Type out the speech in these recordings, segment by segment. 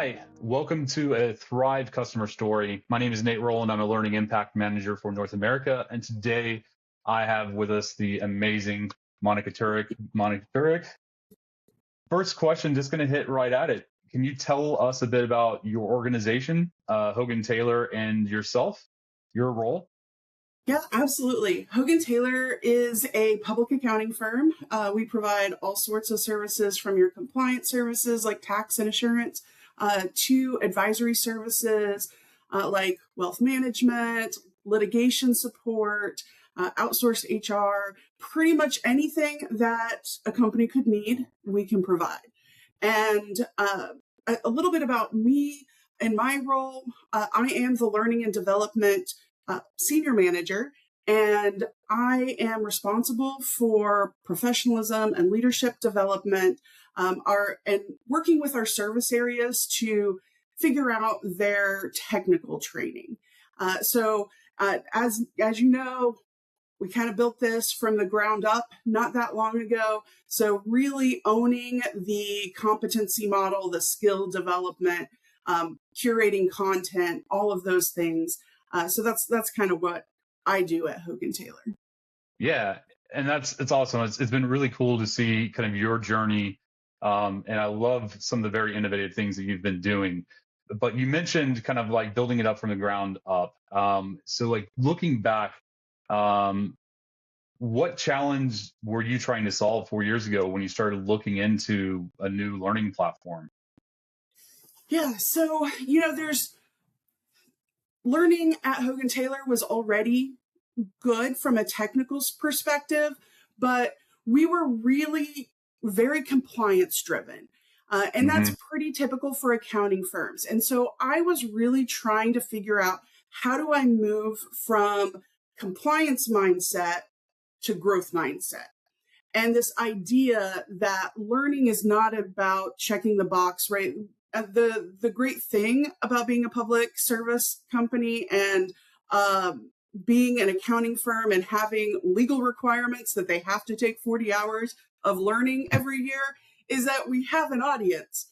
Hi, welcome to a Thrive customer story. My name is Nate Rowland. I'm a learning impact manager for North America. And today I have with us the amazing Monika Turek. Monika Turek, first question, just going to hit right at it. Can you tell us a bit about your organization, HoganTaylor, and yourself, your role? Yeah, absolutely. HoganTaylor is a public accounting firm. We provide all sorts of services from your compliance services like tax and insurance to advisory services like wealth management, litigation support, outsourced HR, pretty much anything that a company could need, we can provide. And a little bit about me and my role, I am the learning and development senior manager, and I am responsible for professionalism and leadership development, and working with our service areas to figure out their technical training. As you know, we kind of built this from the ground up not that long ago. So really owning the competency model, the skill development, curating content, all of those things. So that's kind of what I do at HoganTaylor. Yeah, and it's awesome. It's been really cool to see kind of your journey, and I love some of the very innovative things that you've been doing. But you mentioned kind of like building it up from the ground up. So like looking back, what challenge were you trying to solve 4 years ago when you started looking into a new learning platform? Yeah, so there's learning at HoganTaylor was already good from a technical perspective, but we were really very compliance driven. And that's pretty typical for accounting firms. And so I was really trying to figure out, how do I move from compliance mindset to growth mindset? And this idea that learning is not about checking the box, right? The great thing about being a public service company and being an accounting firm and having legal requirements that they have to take 40 hours of learning every year is that we have an audience,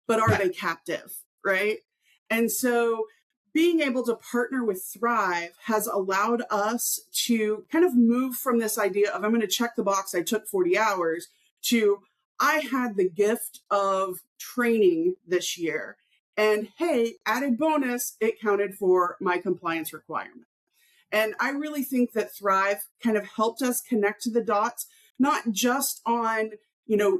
but are they captive, right? And so being able to partner with Thrive has allowed us to kind of move from this idea of, I'm going to check the box, I took 40 hours, to I had the gift of training this year. And hey, added bonus, it counted for my compliance requirement. And I really think that Thrive kind of helped us connect to the dots, not just on,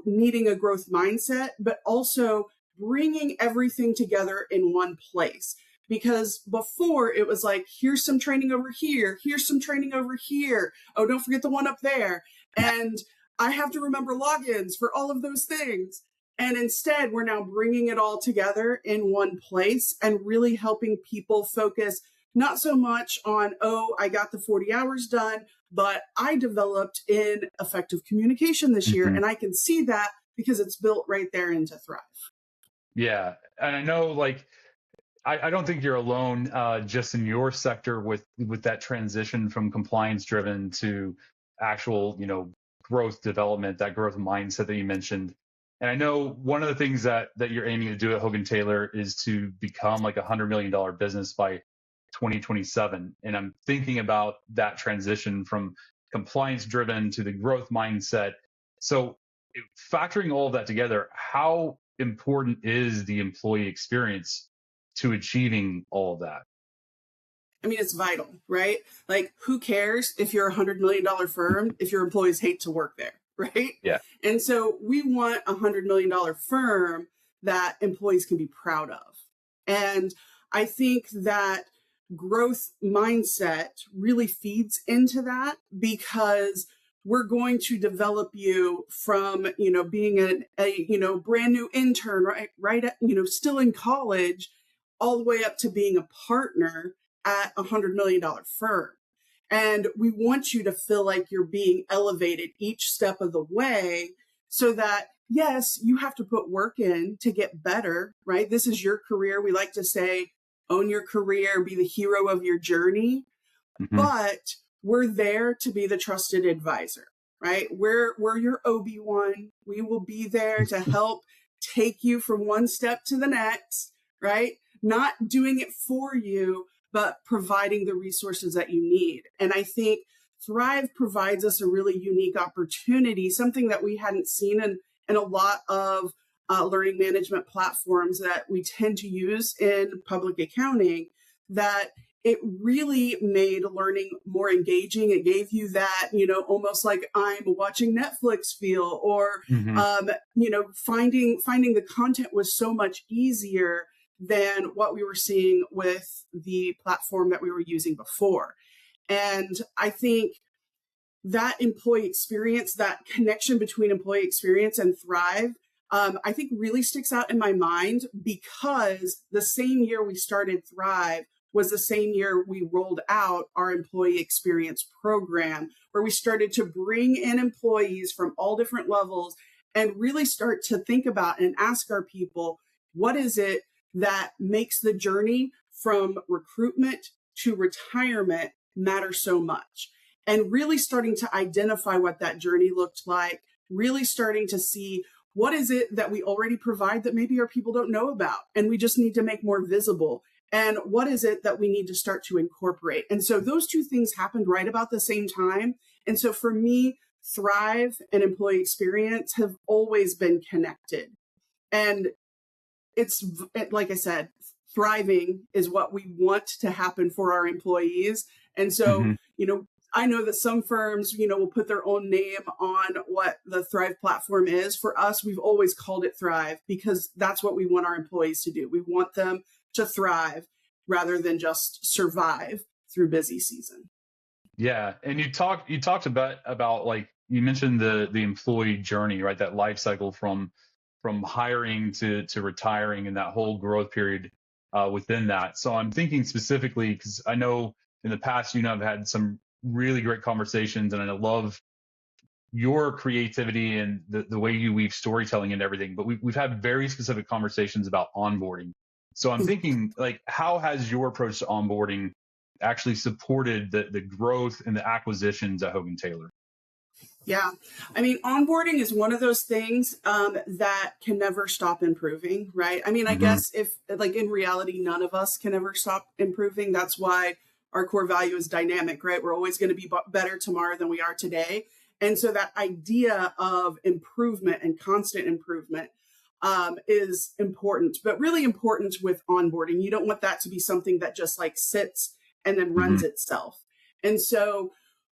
needing a growth mindset, but also bringing everything together in one place. Because before it was like, here's some training over here, here's some training over here. Oh, don't forget the one up there. And I have to remember logins for all of those things. And instead, we're now bringing it all together in one place and really helping people focus not so much on, oh, I got the 40 hours done, but I developed in effective communication this year. And I can see that because it's built right there into Thrive. Yeah, and I know like I don't think you're alone just in your sector with that transition from compliance driven to actual, growth development, that growth mindset that you mentioned. And I know one of the things that you're aiming to do at HoganTaylor is to become like $100 million business by 2027. And I'm thinking about that transition from compliance driven to the growth mindset. So factoring all of that together, how important is the employee experience to achieving all of that? I mean, it's vital, right? Like, who cares if you're a $100 million firm if your employees hate to work there, right? Yeah. And so we want a $100 million firm that employees can be proud of. And I think that growth mindset really feeds into that, because we're going to develop you from, being a brand new intern, right, still in college, all the way up to being a partner at a $100 million firm. And we want you to feel like you're being elevated each step of the way, so that, yes, you have to put work in to get better, right? This is your career. We like to say, own your career, be the hero of your journey. But we're there to be the trusted advisor, right? We're your Obi-Wan. We will be there to help take you from one step to the next, right? Not doing it for you, but providing the resources that you need. And I think Thrive provides us a really unique opportunity, something that we hadn't seen in a lot of learning management platforms that we tend to use in public accounting, that it really made learning more engaging. It gave you that, almost like I'm watching Netflix feel, or, Hmm. finding the content was so much easier than what we were seeing with the platform that we were using before. And I think that employee experience, that connection between employee experience and Thrive, I think really sticks out in my mind, because the same year we started Thrive was the same year we rolled out our employee experience program, where we started to bring in employees from all different levels and really start to think about and ask our people, what is it that makes the journey from recruitment to retirement matter so much? And really starting to identify what that journey looked like, really starting to see what is it that we already provide that maybe our people don't know about, and we just need to make more visible, and what is it that we need to start to incorporate. And so those two things happened right about the same time. And so for me, Thrive and employee experience have always been connected. And it's like I said, thriving is what we want to happen for our employees. And so, Hmm. I know that some firms, will put their own name on what the Thrive platform is. For us, we've always called it Thrive, because that's what we want our employees to do. We want them to thrive rather than just survive through busy season. Yeah, and you talked about like you mentioned the employee journey, right? That life cycle from hiring to retiring, and that whole growth period within that. So I'm thinking specifically because I know in the past I've had some really great conversations, and I love your creativity and the way you weave storytelling and everything. But we've had very specific conversations about onboarding. So I'm thinking, like, how has your approach to onboarding actually supported the growth and the acquisitions at HoganTaylor? Yeah. I mean, onboarding is one of those things that can never stop improving, right? I mean, I Hmm. guess if, like, in reality, none of us can ever stop improving. That's why our core value is dynamic, right? We're always going to be better tomorrow than we are today. And so that idea of improvement and constant improvement is important, but really important with onboarding. You don't want that to be something that just like sits and then Hmm. runs itself. And so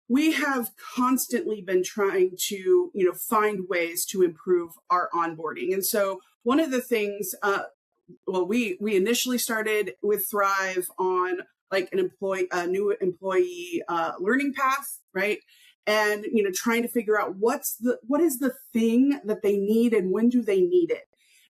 we have constantly been trying to, find ways to improve our onboarding. And so one of the things, we initially started with Thrive on like a new employee learning path, right? And trying to figure out what is the thing that they need and when do they need it.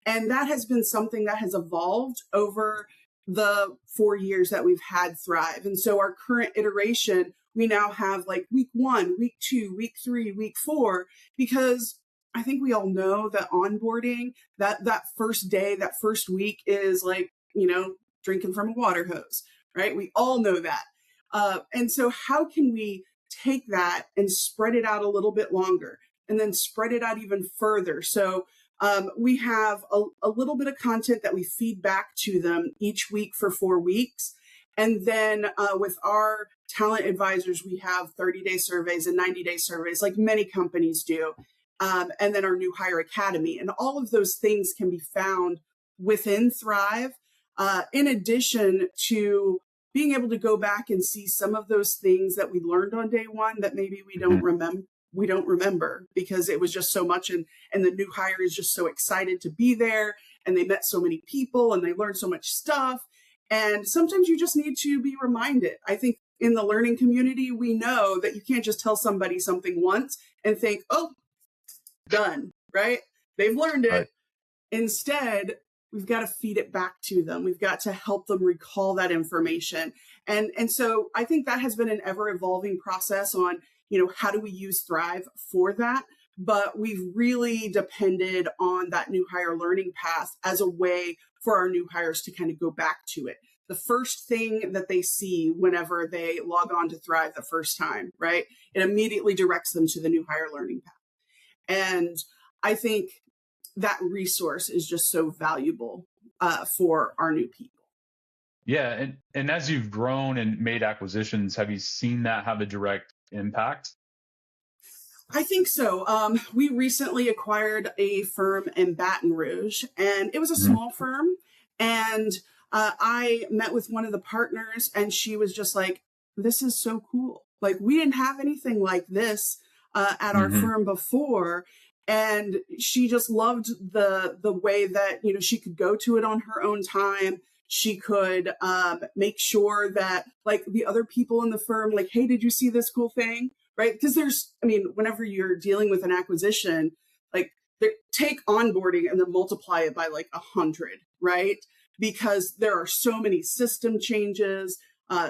And that has been something that has evolved over the 4 years that we've had Thrive. And so our current iteration, we now have like week 1, week 2, week 3, week 4, because I think we all know that onboarding, that first day, that first week is like, drinking from a water hose, right? We all know that. And so how can we take that and spread it out a little bit longer, and then spread it out even further? So we have a little bit of content that we feed back to them each week for 4 weeks. And then with our talent advisors, we have 30-day surveys and 90-day surveys, like many companies do. And then our new hire academy. And all of those things can be found within Thrive, in addition to being able to go back and see some of those things that we learned on day one that maybe Hmm. we don't remember because it was just so much, and the new hire is just so excited to be there, and they met so many people and they learned so much stuff. And sometimes you just need to be reminded. I think in the learning community, we know that you can't just tell somebody something once and think, oh, done, right? They've learned it. Right. Instead, we've got to feed it back to them. We've got to help them recall that information. And so I think that has been an ever evolving process on, how do we use Thrive for that? But we've really depended on that new hire learning path as a way for our new hires to kind of go back to it. The first thing that they see whenever they log on to Thrive the first time, right? It immediately directs them to the new hire learning path. And I think that resource is just so valuable for our new people. Yeah, and as you've grown and made acquisitions, have you seen that have a direct impact? I think so. We recently acquired a firm in Baton Rouge, and it was a Mhm. small firm. And I met with one of the partners, and she was just like, "This is so cool. Like, we didn't have anything like this at our Mhm. firm before." And she just loved the way that she could go to it on her own time. She could make sure that like the other people in the firm, like, "Hey, did you see this cool thing?" Right? Because whenever you're dealing with an acquisition, like take onboarding and then multiply it by like 100, right? Because there are so many system changes,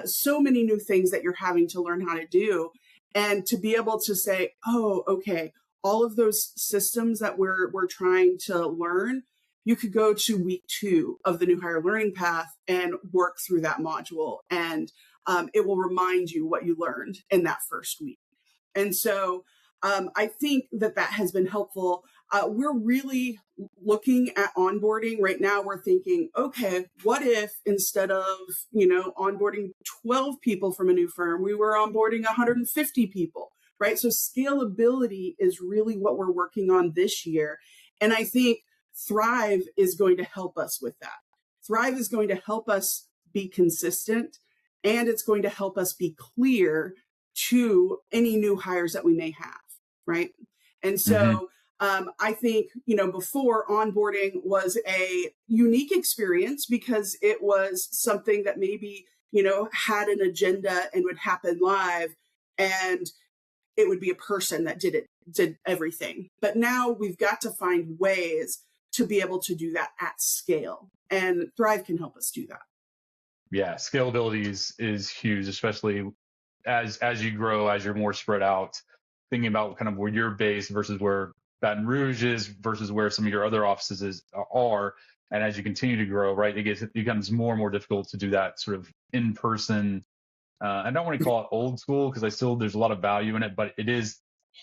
so many new things that you're having to learn how to do. And to be able to say, oh, okay, all of those systems that we're trying to learn, you could go to week 2 of the new hire learning path and work through that module. And it will remind you what you learned in that first week. And so I think that has been helpful. We're really looking at onboarding right now. We're thinking, okay, what if instead of, onboarding 12 people from a new firm, we were onboarding 150 people, right? So scalability is really what we're working on this year. And I think Thrive is going to help us with that. Thrive is going to help us be consistent, and it's going to help us be clear to any new hires that we may have, right? And Mhm. so I think, before onboarding was a unique experience because it was something that maybe, had an agenda and would happen live, and it would be a person that did everything. But now we've got to find ways to be able to do that at scale. And Thrive can help us do that. Yeah, scalability is huge, especially as you grow, as you're more spread out. Thinking about kind of where you're based versus where Baton Rouge is versus where some of your other are, and as you continue to grow, right, it becomes more and more difficult to do that sort of in person. I don't want to call it old school because there's a lot of value in it, but it is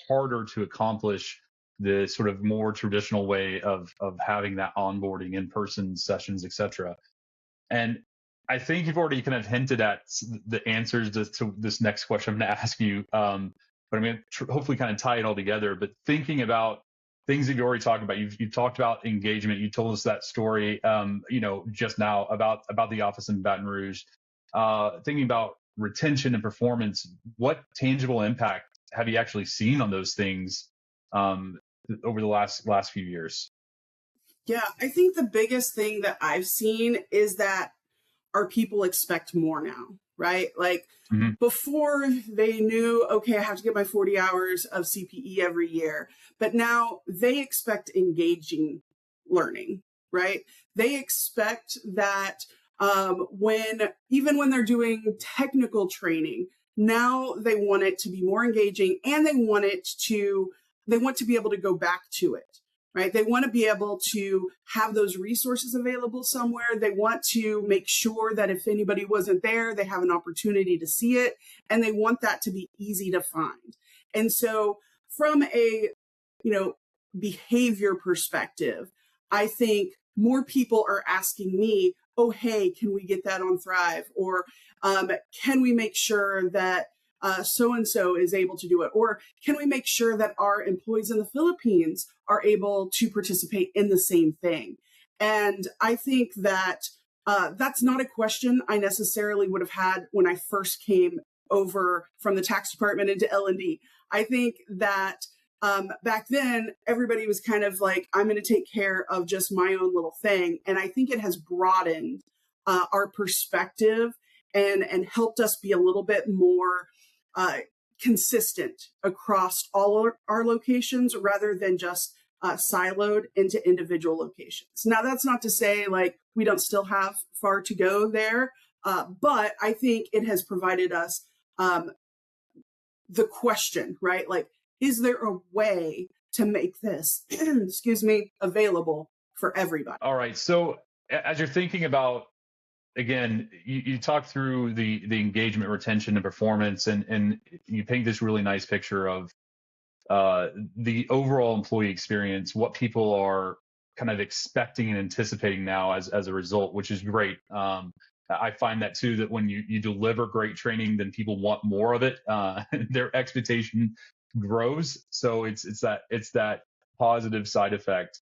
harder to accomplish the sort of more traditional way of having that onboarding in person sessions, etc. And I think you've already kind of hinted at the answers to this next question I'm going to ask you. But I'm going to hopefully kind of tie it all together. But thinking about things that you already talked about, you've talked about engagement. You told us that story, just now about the office in Baton Rouge. Thinking about retention and performance, what tangible impact have you actually seen on those things over the last few years? Yeah, I think the biggest thing that I've seen is that our people expect more now, right? Like Hmm. before they knew, okay, I have to get my 40 hours of CPE every year, but now they expect engaging learning, right? They expect that even when they're doing technical training, now they want it to be more engaging, and they want to be able to go back to it, right? They want to be able to have those resources available somewhere. They want to make sure that if anybody wasn't there, they have an opportunity to see it, and they want that to be easy to find. And so from a, behavior perspective, I think more people are asking me, oh, hey, can we get that on Thrive? Or can we make sure that so-and-so is able to do it? Or can we make sure that our employees in the Philippines are able to participate in the same thing? And I think that that's not a question I necessarily would have had when I first came over from the tax department into L&D. I think that back then, everybody was kind of like, I'm going to take care of just my own little thing. And I think it has broadened our perspective and helped us be a little bit more uh, consistent across all our locations rather than just siloed into individual locations. Now, that's not to say like we don't still have far to go there, but I think it has provided us the question, right? Like, is there a way to make this, excuse me, available for everybody? All right. So as you're thinking about, again, you talk through the engagement, retention, and performance, and you paint this really nice picture of the overall employee experience, what people are kind of expecting and anticipating now as a result, which is great. I find that too, that when you deliver great training, then people want more of it. Their expectation grows. So it's that positive side effect.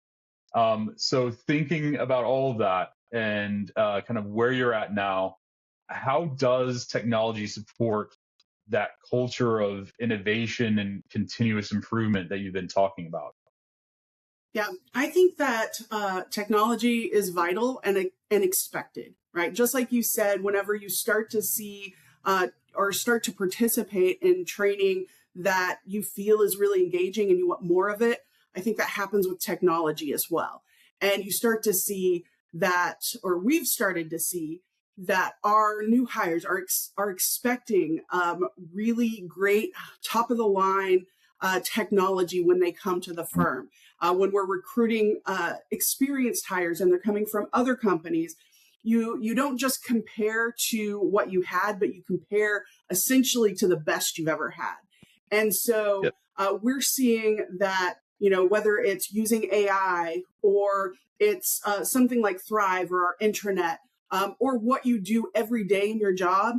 So thinking about all of that and kind of where you're at now, how does technology support that culture of innovation and continuous improvement that you've been talking about? Yeah, I think that technology is vital and expected, right? Just like you said, whenever you start to see or start to participate in training that you feel is really engaging and you want more of it, I think that happens with technology as well. And you start to see that, or we've started to see that our new hires are expecting really great, top of the line technology when they come to the firm. When we're recruiting experienced hires and they're coming from other companies, you don't just compare to what you had, but you compare essentially to the best you've ever had. And so we're seeing that, whether it's using AI or it's something like Thrive or our intranet, or what you do every day in your job,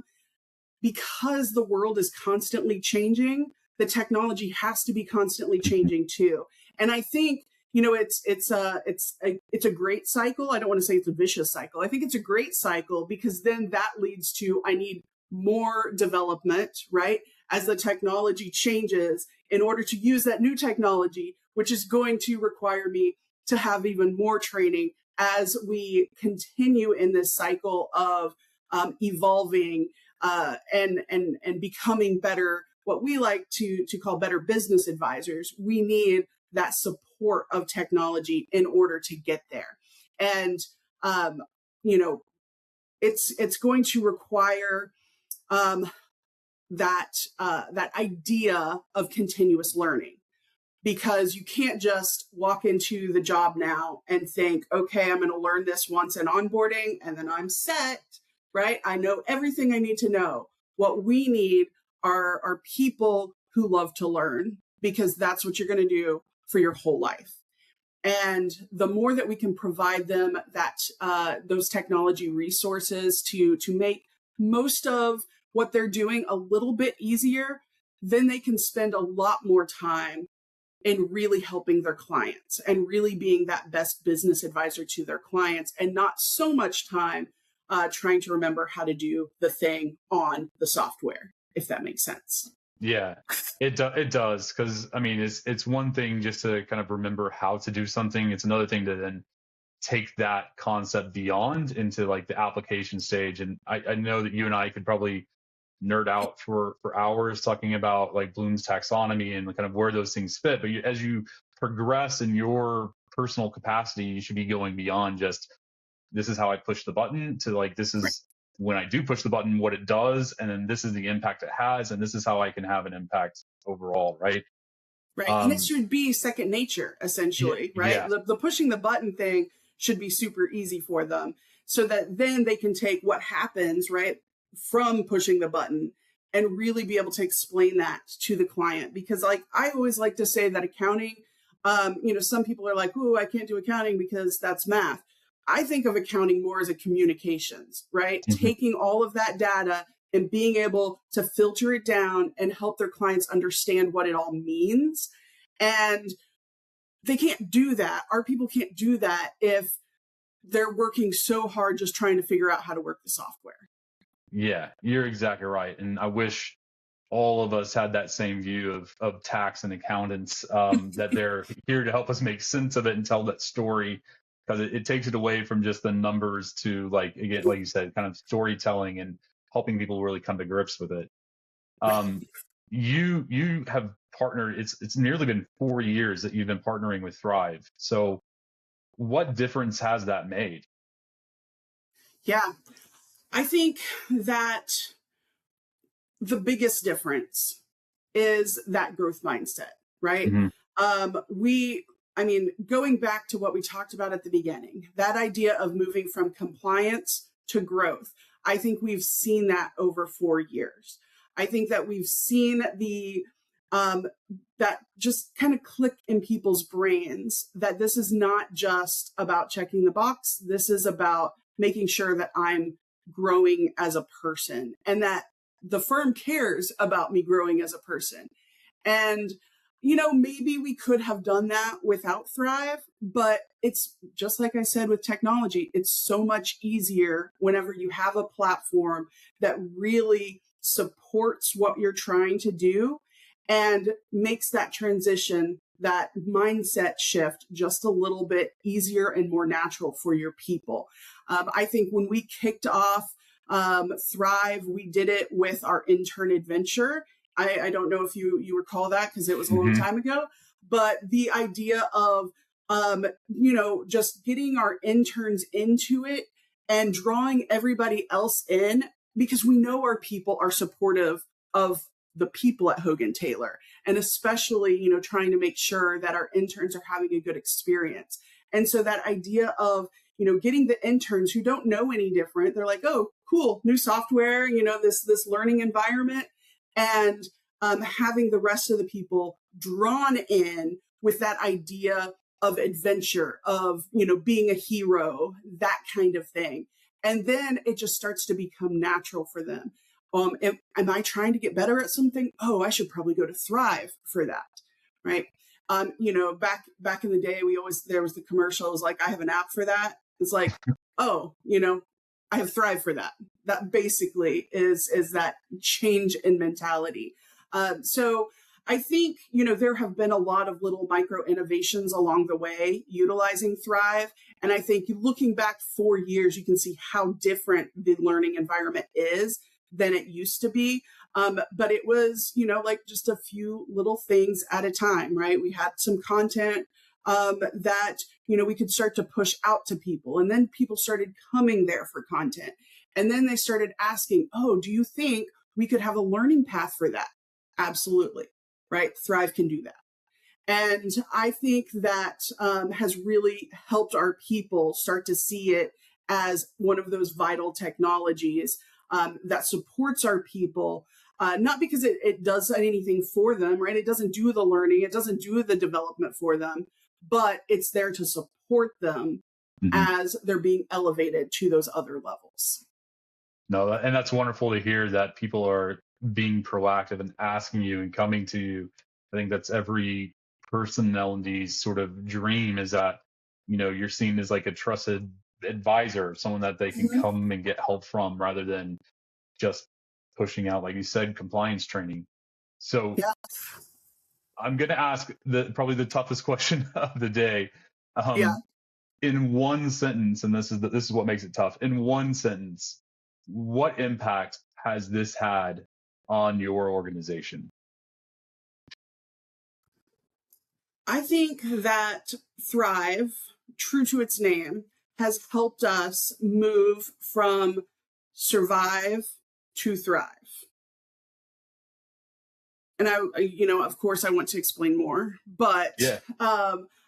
because the world is constantly changing, the technology has to be constantly changing too. And I think, it's a great cycle. I don't want to say it's a vicious cycle. I think it's a great cycle because then that leads to, I need more development, right? As the technology changes in order to use that new technology, which is going to require me to have even more training as we continue in this cycle of evolving and becoming better, what we like to call better business advisors. We need that support of technology in order to get there. And, it's going to require that idea of continuous learning, because you can't just walk into the job now and think, okay, I'm going to learn this once in onboarding and then I'm set, right? I know everything I need to know. What we need are people who love to learn, because that's what you're going to do for your whole life. And the more that we can provide them that those technology resources to make most of what they're doing a little bit easier, then they can spend a lot more time in really helping their clients and really being that best business advisor to their clients, and not so much time trying to remember how to do the thing on the software, if that makes sense. Yeah, it does. Because I mean, it's one thing just to kind of remember how to do something. It's another thing to then take that concept beyond into like the application stage. And I know that you and I could probably nerd out for hours talking about like Bloom's taxonomy and kind of where those things fit. But as you progress in your personal capacity, you should be going beyond just, this is how I push the button, to like, this is when I do push the button, what it does, and then this is the impact it has, and this is how I can have an impact overall, right? Right. And it should be second nature, essentially, right? Yeah. The pushing the button thing should be super easy for them, so that then they can take what happens, right, from pushing the button and really be able to explain that to the client. Because like, I always like to say that accounting, some people are like, "Ooh, I can't do accounting because that's math." I think of accounting more as a communications, right? Mm-hmm. Taking all of that data and being able to filter it down and help their clients understand what it all means. And they can't do that. Our people can't do that if they're working so hard just trying to figure out how to work the software. Yeah, you're exactly right. And I wish all of us had that same view of tax and accountants, that they're here to help us make sense of it and tell that story, because it takes it away from just the numbers to, like, again, like you said, kind of storytelling and helping people really come to grips with it. You have partnered, it's nearly been 4 years that you've been partnering with Thrive. So what difference has that made? Yeah, I think that the biggest difference is that growth mindset, right? Mm-hmm. Going back to what we talked about at the beginning, that idea of moving from compliance to growth, I think we've seen that over 4 years. I think that we've seen the that just kind of click in people's brains that this is not just about checking the box. This is about making sure that I'm growing as a person and that the firm cares about me growing as a person. And, maybe we could have done that without Thrive, but it's just like I said with technology, it's so much easier whenever you have a platform that really supports what you're trying to do and makes that transition, that mindset shift just a little bit easier and more natural for your people. I think when we kicked off Thrive, we did it with our intern adventure. I don't know if you recall that because it was a long time ago, but the idea of, just getting our interns into it and drawing everybody else in because we know our people are supportive of the people at HoganTaylor, and especially, trying to make sure that our interns are having a good experience. And so that idea of, getting the interns who don't know any different, they're like, oh, cool, new software, this learning environment, and having the rest of the people drawn in with that idea of adventure, of, being a hero, that kind of thing. And then it just starts to become natural for them. Am I trying to get better at something? Oh, I should probably go to Thrive for that, right? Back in the day, there was the commercials like, I have an app for that. It's like, oh, I have Thrive for that. That basically is that change in mentality. So I think, there have been a lot of little micro innovations along the way utilizing Thrive. And I think looking back 4 years, you can see how different the learning environment is than it used to be. But it was, like just a few little things at a time, right? We had some content that, we could start to push out to people. And then people started coming there for content. And then they started asking, oh, do you think we could have a learning path for that? Absolutely, right? Thrive can do that. And I think that has really helped our people start to see it as one of those vital technologies that supports our people, not because it does anything for them, right? It doesn't do the learning, it doesn't do the development for them, but it's there to support them as they're being elevated to those other levels. No, and that's wonderful to hear that people are being proactive and asking you and coming to you. I think that's every person in L&D's sort of dream, is that, you're seen as like a trusted advisor, someone that they can come and get help from rather than just pushing out, like you said, compliance training. So Yeah. I'm going to ask probably the toughest question of the day. Yeah. In one sentence, and this is what makes it tough. In one sentence, what impact has this had on your organization? I think that Thrive, true to its name, has helped us move from survive to thrive. And of course I want to explain more, but Yeah.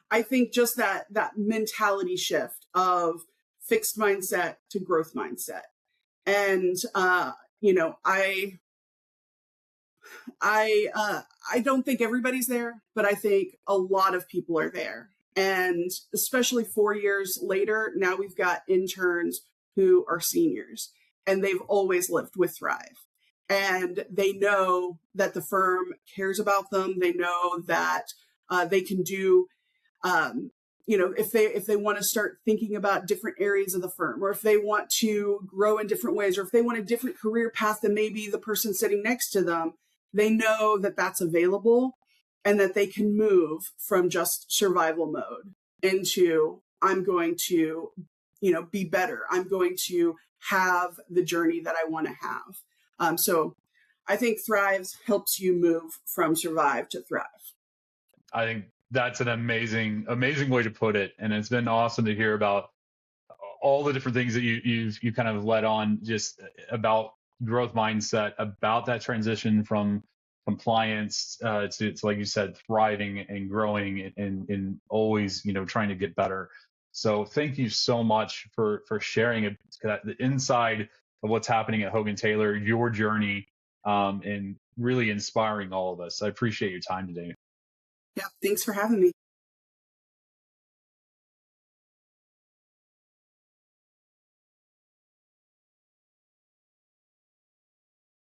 I think just that mentality shift of fixed mindset to growth mindset. And, I don't think everybody's there, but I think a lot of people are there. And especially 4 years later, now we've got interns who are seniors and they've always lived with Thrive. And they know that the firm cares about them. They know that they can do, if they want to start thinking about different areas of the firm, or if they want to grow in different ways, or if they want a different career path than maybe the person sitting next to them, they know that that's available and that they can move from just survival mode into, I'm going to, be better. I'm going to have the journey that I want to have. So I think Thrive helps you move from survive to thrive. I think that's an amazing way to put it. And it's been awesome to hear about all the different things that you kind of led on, just about growth mindset, about that transition from compliance to like you said, thriving and growing and always, trying to get better. So thank you so much for sharing the inside of what's happening at HoganTaylor, your journey, and really inspiring all of us. I appreciate your time today. Yeah, thanks for having me.